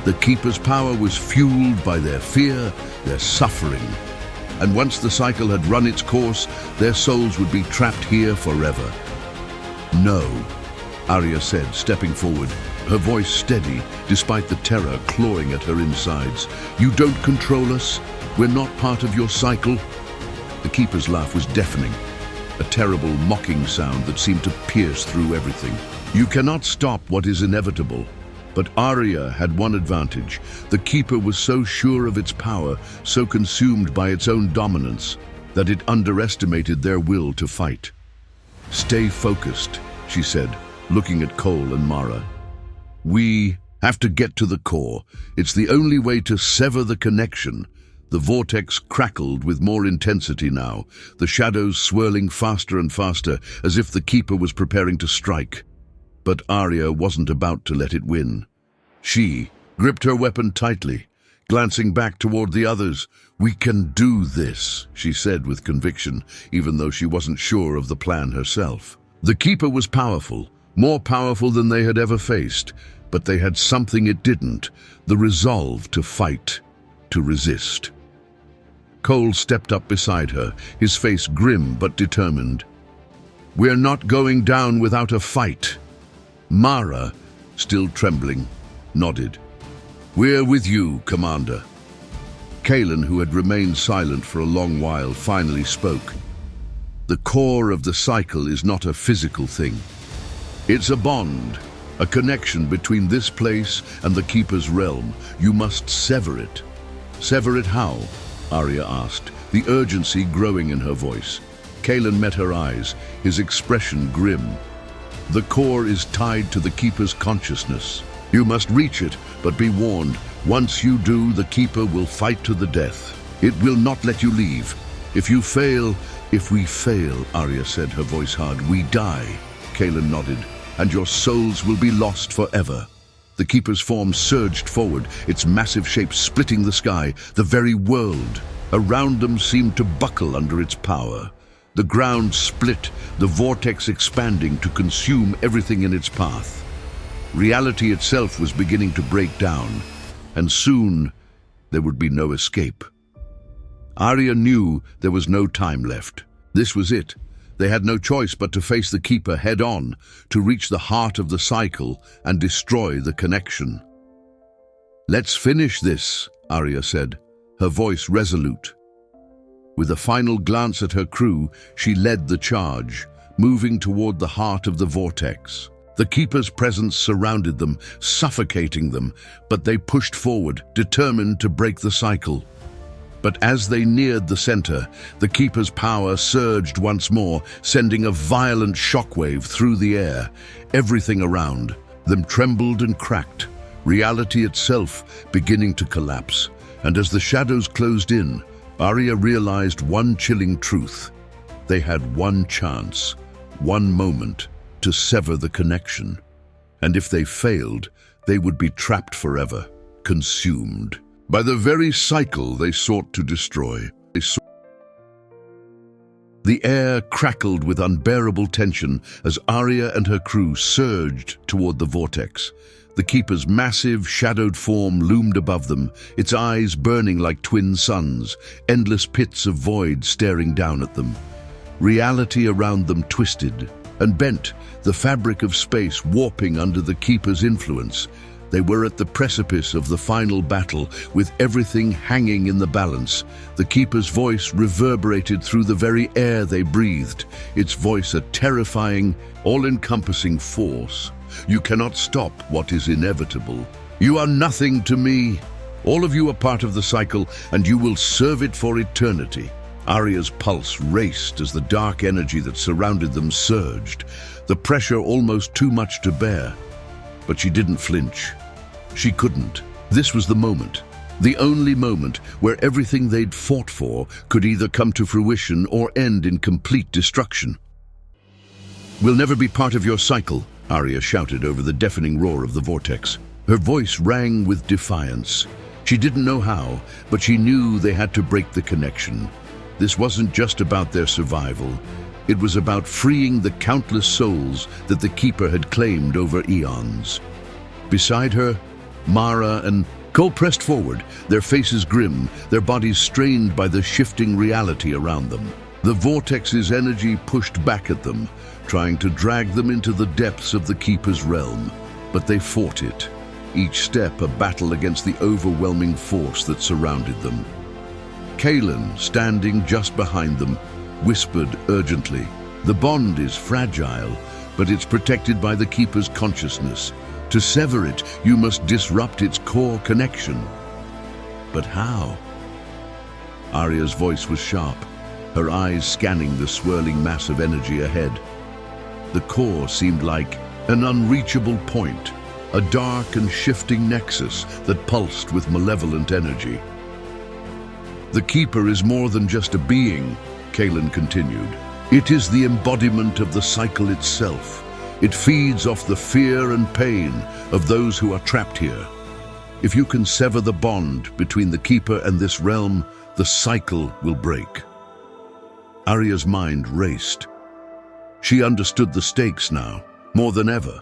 The Keeper's power was fueled by their fear, their suffering. And once the cycle had run its course, their souls would be trapped here forever. No, Arya said, stepping forward, her voice steady despite the terror clawing at her insides. You don't control us. We're not part of your cycle. The Keeper's laugh was deafening, a terrible mocking sound that seemed to pierce through everything. You cannot stop what is inevitable. But Arya had one advantage. The Keeper was so sure of its power, so consumed by its own dominance, that it underestimated their will to fight. Stay focused, she said, looking at Cole and Mara. We have to get to the core. It's the only way to sever the connection. The vortex crackled with more intensity now, the shadows swirling faster and faster, as if the Keeper was preparing to strike. But Arya wasn't about to let it win. She gripped her weapon tightly, glancing back toward the others. We can do this, she said with conviction, even though she wasn't sure of the plan herself. The Keeper was powerful, more powerful than they had ever faced, but they had something it didn't, the resolve to fight, to resist. Cole stepped up beside her, his face grim but determined. We're not going down without a fight. Mara, still trembling, nodded. We're with you, Commander. Kaelin, who had remained silent for a long while, finally spoke. The core of the cycle is not a physical thing. It's a bond, a connection between this place and the Keeper's realm. You must sever it. Sever it how? Arya asked, the urgency growing in her voice. Kaelin met her eyes, his expression grim. The core is tied to the Keeper's consciousness. You must reach it, but be warned. Once you do, the Keeper will fight to the death. It will not let you leave. If we fail, Arya said, her voice hard, we die. Kaelin nodded, and your souls will be lost forever." The Keeper's form surged forward, its massive shape splitting the sky. The very world around them seemed to buckle under its power. The ground split, the vortex expanding to consume everything in its path. Reality itself was beginning to break down, and soon there would be no escape. Arya knew there was no time left. This was it. They had no choice but to face the Keeper head-on, to reach the heart of the cycle and destroy the connection. "Let's finish this," Arya said, her voice resolute. With a final glance at her crew, she led the charge, moving toward the heart of the vortex. The Keeper's presence surrounded them, suffocating them, but they pushed forward, determined to break the cycle. But as they neared the center, the Keeper's power surged once more, sending a violent shockwave through the air. Everything around them trembled and cracked, reality itself beginning to collapse. And as the shadows closed in, Arya realized one chilling truth. They had one chance, one moment, to sever the connection. And if they failed, they would be trapped forever, consumed by the very cycle they sought to destroy. The air crackled with unbearable tension as Arya and her crew surged toward the vortex. The Keeper's massive, shadowed form loomed above them, its eyes burning like twin suns, endless pits of void staring down at them. Reality around them twisted and bent, the fabric of space warping under the Keeper's influence. They were at the precipice of the final battle, with everything hanging in the balance. The Keeper's voice reverberated through the very air they breathed, its voice a terrifying, all-encompassing force. "You cannot stop what is inevitable. You are nothing to me. All of you are part of the cycle, and you will serve it for eternity." Arya's pulse raced as the dark energy that surrounded them surged, the pressure almost too much to bear. But she didn't flinch. She couldn't. This was the moment. The only moment where everything they'd fought for could either come to fruition or end in complete destruction. "We'll never be part of your cycle," Arya shouted over the deafening roar of the vortex. Her voice rang with defiance. She didn't know how, but she knew they had to break the connection. This wasn't just about their survival. It was about freeing the countless souls that the Keeper had claimed over eons. Beside her, Mara and Cole pressed forward, their faces grim, their bodies strained by the shifting reality around them. The vortex's energy pushed back at them, trying to drag them into the depths of the Keeper's realm. But they fought it, each step a battle against the overwhelming force that surrounded them. Kaelin, standing just behind them, whispered urgently, "The bond is fragile, but it's protected by the Keeper's consciousness. To sever it, you must disrupt its core connection." But how? Arya's voice was sharp, her eyes scanning the swirling mass of energy ahead. The core seemed like an unreachable point, a dark and shifting nexus that pulsed with malevolent energy. "The Keeper is more than just a being," Kaelin continued. "It is the embodiment of the cycle itself. It feeds off the fear and pain of those who are trapped here. If you can sever the bond between the Keeper and this realm, the cycle will break." Arya's mind raced. She understood the stakes now, more than ever.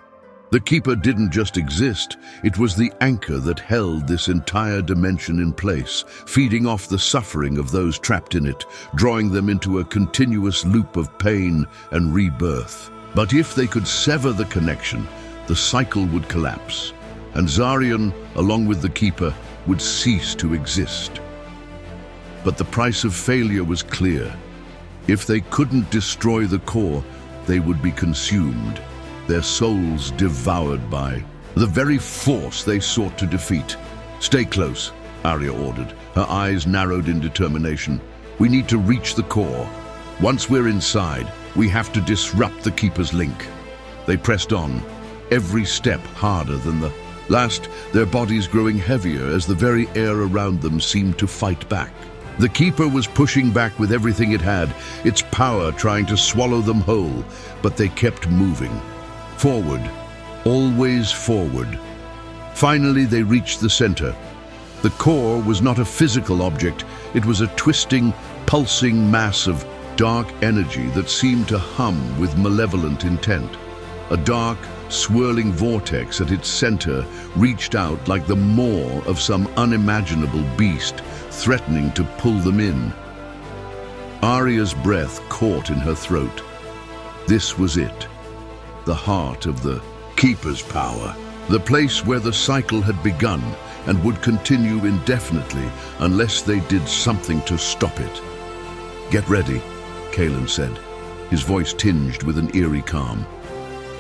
The Keeper didn't just exist, it was the anchor that held this entire dimension in place, feeding off the suffering of those trapped in it, drawing them into a continuous loop of pain and rebirth. But if they could sever the connection, the cycle would collapse, and Xarion, along with the Keeper, would cease to exist. But the price of failure was clear. If they couldn't destroy the core, they would be consumed, their souls devoured by the very force they sought to defeat. "Stay close," Arya ordered, her eyes narrowed in determination. "We need to reach the core. Once we're inside, we have to disrupt the Keeper's link." They pressed on, every step harder than the last, their bodies growing heavier as the very air around them seemed to fight back. The Keeper was pushing back with everything it had, its power trying to swallow them whole, but they kept moving. Forward, always forward. Finally, they reached the center. The core was not a physical object, it was a twisting, pulsing mass of dark energy that seemed to hum with malevolent intent. A dark, swirling vortex at its center reached out like the maw of some unimaginable beast, threatening to pull them in. Arya's breath caught in her throat. This was it, the heart of the Keeper's power, the place where the cycle had begun and would continue indefinitely unless they did something to stop it. "Get ready," Kaelin said, his voice tinged with an eerie calm.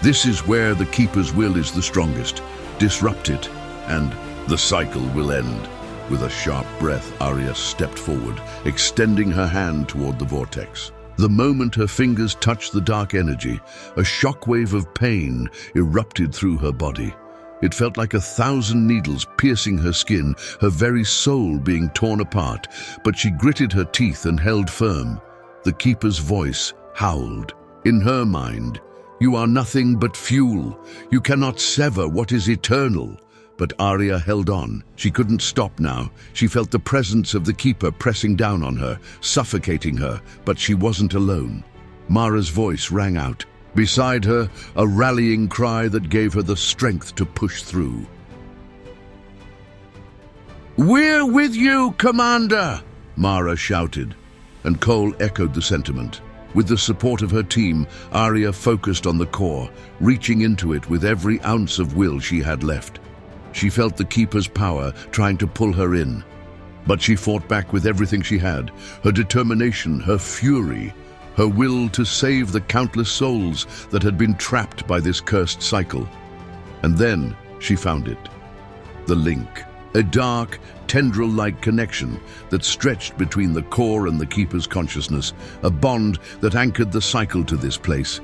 "This is where the Keeper's will is the strongest. Disrupt it, and the cycle will end." With a sharp breath, Arya stepped forward, extending her hand toward the vortex. The moment her fingers touched the dark energy, a shockwave of pain erupted through her body. It felt like 1,000 needles piercing her skin, her very soul being torn apart, but she gritted her teeth and held firm. The Keeper's voice howled. In her mind, "You are nothing but fuel. You cannot sever what is eternal." But Arya held on. She couldn't stop now. She felt the presence of the Keeper pressing down on her, suffocating her, but she wasn't alone. Mara's voice rang out. Beside her, a rallying cry that gave her the strength to push through. "We're with you, Commander!" Mara shouted, and Cole echoed the sentiment. With the support of her team, Arya focused on the core, reaching into it with every ounce of will she had left. She felt the Keeper's power trying to pull her in. But she fought back with everything she had, her determination, her fury, her will to save the countless souls that had been trapped by this cursed cycle. And then she found it. The link. A dark, tendril-like connection that stretched between the core and the Keeper's consciousness, a bond that anchored the cycle to this place.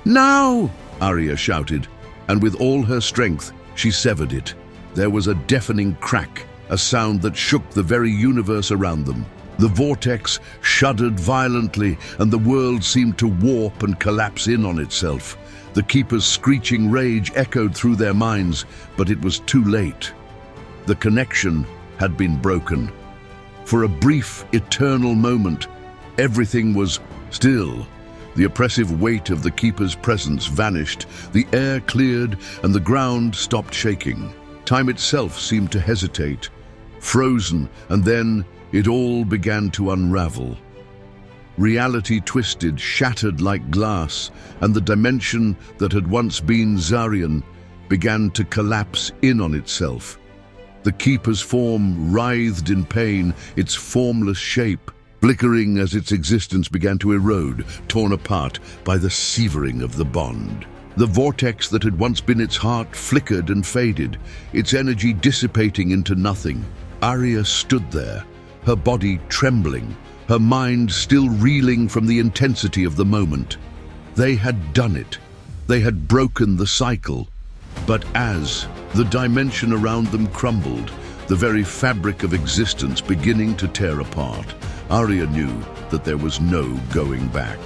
"Now!" Arya shouted, and with all her strength, she severed it. There was a deafening crack, a sound that shook the very universe around them. The vortex shuddered violently, and the world seemed to warp and collapse in on itself. The Keeper's screeching rage echoed through their minds, but it was too late. The connection had been broken. For a brief, eternal moment, everything was still. The oppressive weight of the Keeper's presence vanished, the air cleared, and the ground stopped shaking. Time itself seemed to hesitate, frozen, and then it all began to unravel. Reality twisted, shattered like glass, and the dimension that had once been Xarion began to collapse in on itself. The Keeper's form writhed in pain, its formless shape flickering as its existence began to erode, torn apart by the severing of the bond. The vortex that had once been its heart flickered and faded, its energy dissipating into nothing. Arya stood there, her body trembling, her mind still reeling from the intensity of the moment. They had done it. They had broken the cycle. But as the dimension around them crumbled, the very fabric of existence beginning to tear apart, Arya knew that there was no going back.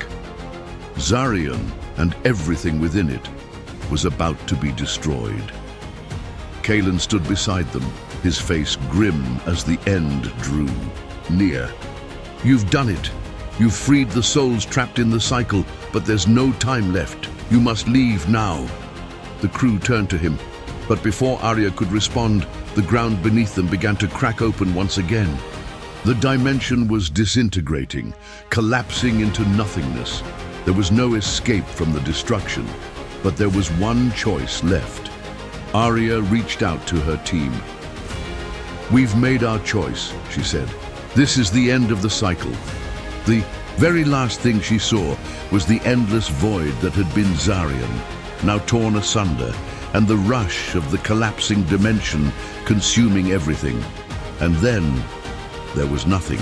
Xarion and everything within it was about to be destroyed. Kaelin stood beside them, his face grim as the end drew near. "You've done it. You've freed the souls trapped in the cycle, but there's no time left. You must leave now." The crew turned to him, but before Arya could respond, the ground beneath them began to crack open once again. The dimension was disintegrating, collapsing into nothingness. There was no escape from the destruction, but there was one choice left. Arya reached out to her team. "We've made our choice," she said. "This is the end of the cycle." The very last thing she saw was the endless void that had been Xarion, now torn asunder, and the rush of the collapsing dimension consuming everything. And then there was nothing.